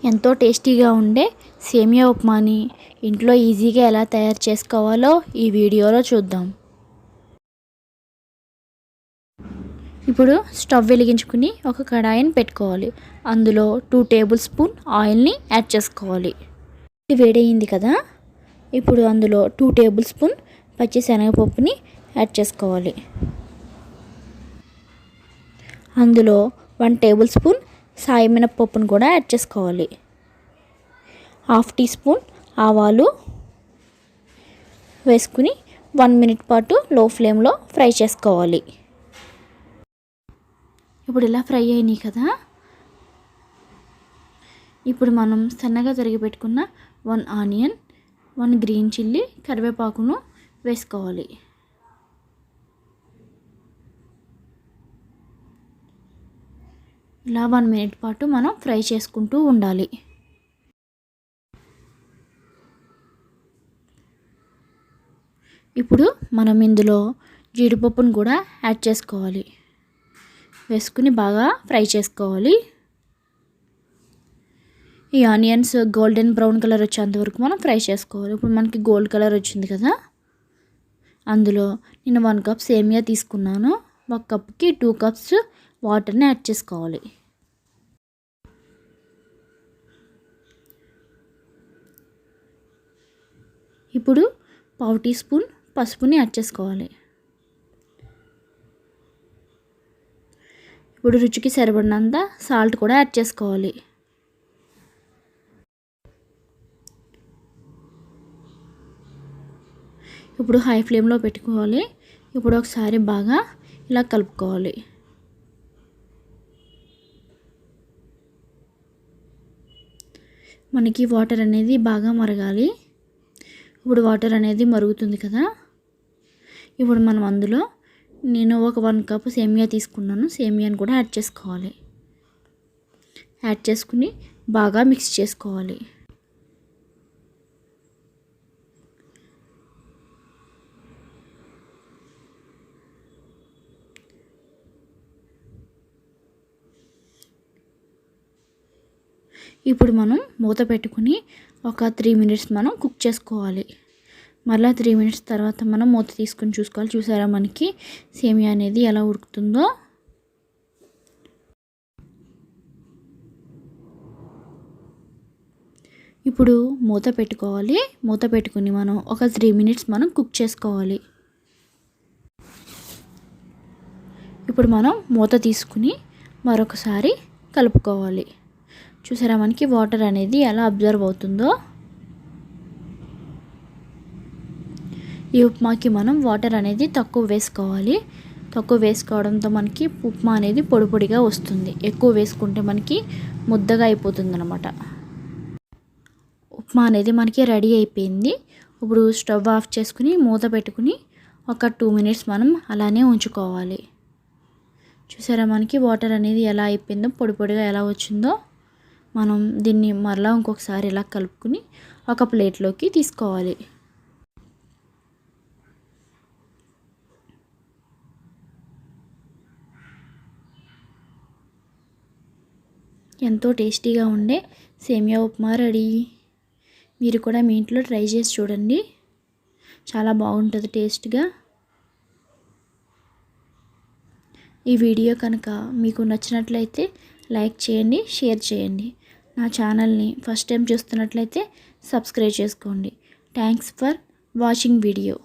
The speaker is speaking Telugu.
ఎంతో టేస్టీగా ఉండే సేమియా ఉప్మాని ఇంట్లో ఈజీగా ఎలా తయారు చేసుకోవాలో ఈ వీడియోలో చూద్దాం. ఇప్పుడు స్టవ్ వెలిగించుకుని ఒక కడాయిని పెట్టుకోవాలి. అందులో 2 టేబుల్ స్పూన్ ఆయిల్ని యాడ్ చేసుకోవాలి. ఇది వేడయింది కదా, ఇప్పుడు అందులో 2 టేబుల్ స్పూన్ పచ్చిశనగపప్పుని యాడ్ చేసుకోవాలి. అందులో 1 టేబుల్ స్పూన్ సాయి మినపప్పును కూడా యాడ్ చేసుకోవాలి. 1/2 టీ స్పూన్ ఆవాలు వేసుకుని 1 మినిట్ పాటు లో ఫ్లేమ్లో ఫ్రై చేసుకోవాలి. ఇప్పుడు ఇలా ఫ్రై అయినాయి కదా, ఇప్పుడు మనం సన్నగా తరిగి పెట్టుకున్న 1 ఆనియన్, 1 గ్రీన్ చిల్లీ, కరివేపాకును వేసుకోవాలి. ఇలా 1 మినిట్ పాటు మనం ఫ్రై చేసుకుంటూ ఉండాలి. ఇప్పుడు మనం ఇందులో జీడిపప్పును కూడా యాడ్ చేసుకోవాలి. వేసుకుని బాగా ఫ్రై చేసుకోవాలి. ఈ ఆనియన్స్ గోల్డెన్ బ్రౌన్ కలర్ వచ్చేంత వరకు మనం ఫ్రై చేసుకోవాలి. ఇప్పుడు మనకి గోల్డ్ కలర్ వచ్చింది కదా, అందులో నేను 1 కప్ సేమియా తీసుకున్నాను. 1 కప్కి 2 కప్స్ వాటర్ని యాడ్ చేసుకోవాలి. ఇప్పుడు 1/2 టీ స్పూన్ పసుపుని యాడ్ చేసుకోవాలి. ఇప్పుడు రుచికి సరిపడినంత సాల్ట్ కూడా యాడ్ చేసుకోవాలి. ఇప్పుడు హై ఫ్లేమ్లో పెట్టుకోవాలి. ఇప్పుడు ఒకసారి బాగా ఇలా కలుపుకోవాలి. మనకి వాటర్ అనేది బాగా మరగాలి. ఇప్పుడు వాటర్ అనేది మరుగుతుంది కదా, ఇప్పుడు మనం అందులో నేను ఒక 1 కప్ సేమియా తీసుకున్నాను. సేమియాని కూడా యాడ్ చేసుకోవాలి. యాడ్ చేసుకుని బాగా మిక్స్ చేసుకోవాలి. ఇప్పుడు మనం మూత పెట్టుకుని ఒక 3 మినిట్స్ మనం కుక్ చేసుకోవాలి. మళ్ళీ 3 మినిట్స్ తర్వాత మనం మూత తీసుకుని చూసుకోవాలి. చూసారా మనకి సేమియా అనేది ఎలా ఉడుకుతుందో. ఇప్పుడు మూత పెట్టుకోవాలి. మూత పెట్టుకుని మనం ఒక 3 మినిట్స్ మనం కుక్ చేసుకోవాలి. ఇప్పుడు మనం మూత తీసుకుని మరొకసారి కలుపుకోవాలి. చూసారా మనకి వాటర్ అనేది ఎలా అబ్జర్వ్ అవుతుందో. ఈ ఉప్మాకి మనం వాటర్ అనేది తక్కువ వేసుకోవాలి. తక్కువ వేసుకోవడంతో మనకి ఉప్మా అనేది పొడి పొడిగా వస్తుంది. ఎక్కువ వేసుకుంటే మనకి ముద్దగా అయిపోతుంది అన్నమాట. ఉప్మా అనేది మనకి రెడీ అయిపోయింది. ఇప్పుడు స్టవ్ ఆఫ్ చేసుకుని మూత పెట్టుకుని ఒక 2 మినిట్స్ మనం అలానే ఉంచుకోవాలి. చూసారా మనకి వాటర్ అనేది ఎలా అయిపోయిందో, పొడి పొడిగా ఎలా వచ్చిందో. మనం దీన్ని మరలా ఇంకొకసారి ఇలా కలుపుకుని ఒక ప్లేట్లోకి తీసుకోవాలి. ఎంతో టేస్టీగా ఉండే సేమియా ఉప్మా రెడీ. మీరు కూడా మీ ఇంట్లో ట్రై చేసి చూడండి. చాలా బాగుంటుంది టేస్ట్గా. ఈ వీడియో కనుక మీకు నచ్చినట్లయితే లైక్ చేయండి, షేర్ చేయండి. నా ఛానల్ని ఫస్ట్ టైం చూస్తున్నట్లయితే సబ్స్క్రైబ్ చేసుకోండి. Thanks for watching video.